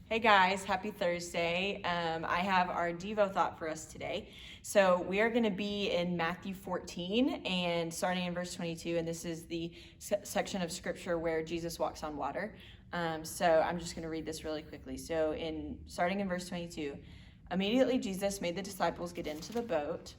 Hey guys, happy Thursday. I have our Devo thought for us today. So we are going to be in Matthew 14 and starting in verse 22, and this is the section of scripture where Jesus walks on water. So I'm just going to read this really quickly. So starting in verse 22, immediately Jesus made the disciples get into the boat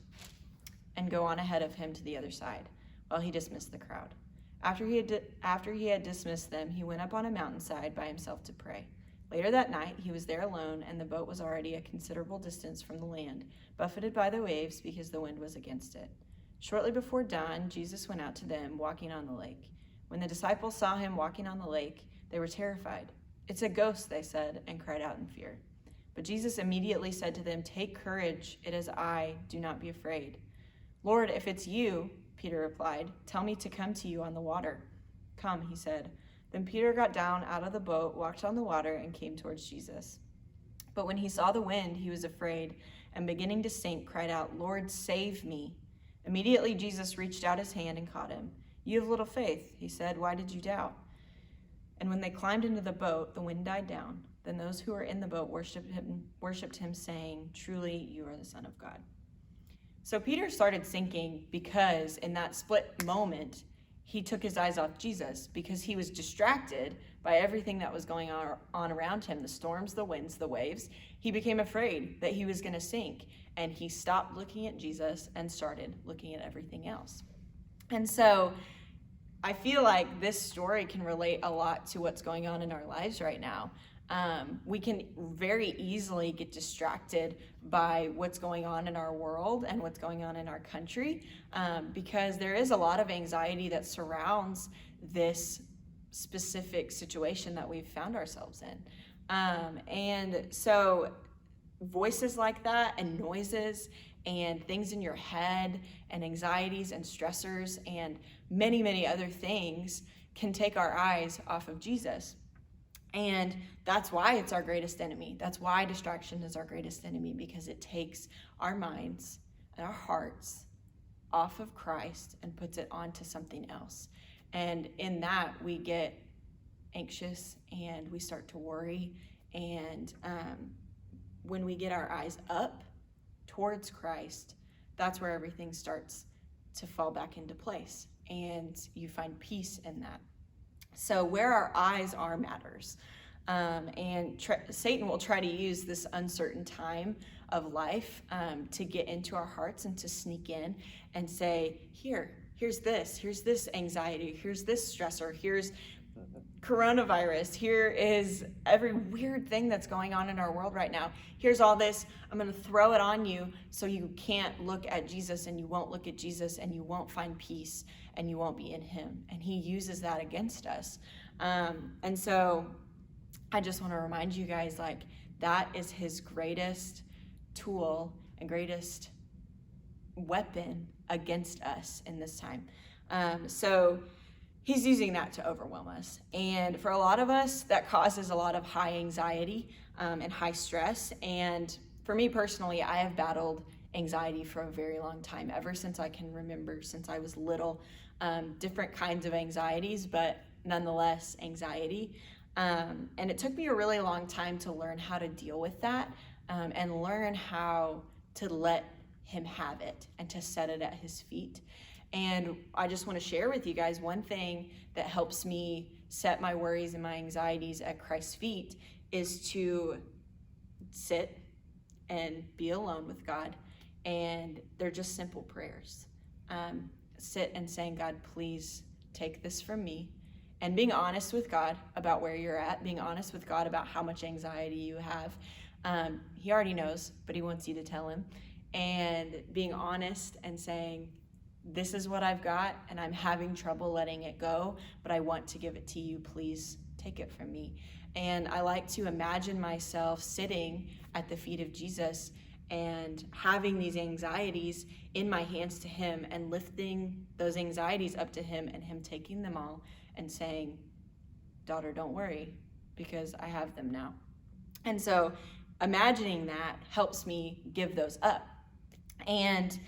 and go on ahead of him to the other side while he dismissed the crowd. After he had dismissed them, he went up on a mountainside by himself to pray. Later that night, he was there alone, and the boat was already a considerable distance from the land, buffeted by the waves because the wind was against it. Shortly before dawn, Jesus went out to them, walking on the lake. When the disciples saw him walking on the lake, they were terrified. "It's a ghost," they said, and cried out in fear. But Jesus immediately said to them, "Take courage, it is I, do not be afraid." "Lord, if it's you," Peter replied, "tell me to come to you on the water." "Come," he said. Then Peter got down out of the boat, walked on the water, and came towards Jesus. But when he saw the wind, he was afraid, and beginning to sink, cried out, "Lord, save me." Immediately Jesus reached out his hand and caught him. "You have little faith," he said, "why did you doubt?" And when they climbed into the boat, the wind died down. Then those who were in the boat worshipped him, saying, "Truly, you are the Son of God." So Peter started sinking because in that split moment, he took his eyes off Jesus because he was distracted by everything that was going on around him, the storms, the winds, the waves. He became afraid that he was going to sink, and he stopped looking at Jesus and started looking at everything else. And so I feel like this story can relate a lot to what's going on in our lives right now. We can very easily get distracted by what's going on in our world and what's going on in our country, because there is a lot of anxiety that surrounds this specific situation that we've found ourselves in. And so voices like that and noises and things in your head and anxieties and stressors and many, many other things can take our eyes off of Jesus. And that's why it's our greatest enemy. That's why distraction is our greatest enemy, because it takes our minds and our hearts off of Christ and puts it onto something else. And in that, we get anxious and we start to worry. And when we get our eyes up towards Christ, that's where everything starts to fall back into place. And you find peace in that. So where our eyes are matters. Satan will try to use this uncertain time of life to get into our hearts and to sneak in and say, here's this anxiety, here's this stressor, here's coronavirus, here is every weird thing that's going on in our world right now. Here's all this, I'm going to throw it on you so you can't look at Jesus, and you won't look at Jesus, and you won't find peace, and you won't be in him. And he uses that against us. And so I just want to remind you guys, like, that is his greatest tool and greatest weapon against us in this time. So he's using that to overwhelm us. And for a lot of us, that causes a lot of high anxiety and high stress. And for me personally, I have battled anxiety for a very long time, ever since I can remember, since I was little. Different kinds of anxieties, but nonetheless anxiety. And it took me a really long time to learn how to deal with that and learn how to let him have it and to set it at his feet. And I just want to share with you guys one thing that helps me set my worries and my anxieties at Christ's feet is to sit and be alone with God. And they're just simple prayers. Sit and saying, "God, please take this from me." And being honest with God about where you're at, being honest with God about how much anxiety you have. He already knows, but he wants you to tell him. And being honest and saying, "This is what I've got, and I'm having trouble letting it go, but I want to give it to you. Please take it from me." And I like to imagine myself sitting at the feet of Jesus and having these anxieties in my hands to him and lifting those anxieties up to him and him taking them all and saying, "Daughter, don't worry, because I have them now." And so imagining that helps me give those up. And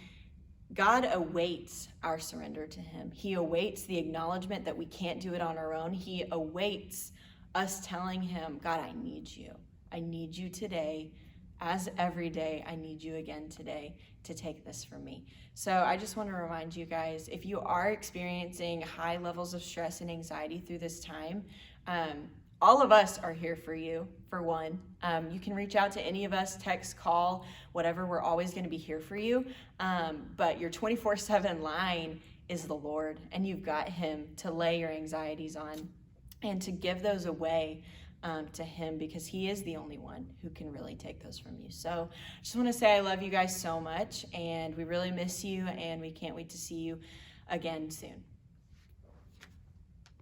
God awaits our surrender to him. He awaits the acknowledgement that we can't do it on our own. He awaits us telling him, "God, I need you. I need you today. As every day, I need you again today to take this from me. So I just want to remind you guys, if you are experiencing high levels of stress and anxiety through this time, all of us are here for you, for one. You can reach out to any of us, text, call, whatever. We're always going to be here for you. But your 24/7 line is the Lord, and you've got him to lay your anxieties on and to give those away to him, because he is the only one who can really take those from you. So I just want to say I love you guys so much, and we really miss you, and we can't wait to see you again soon.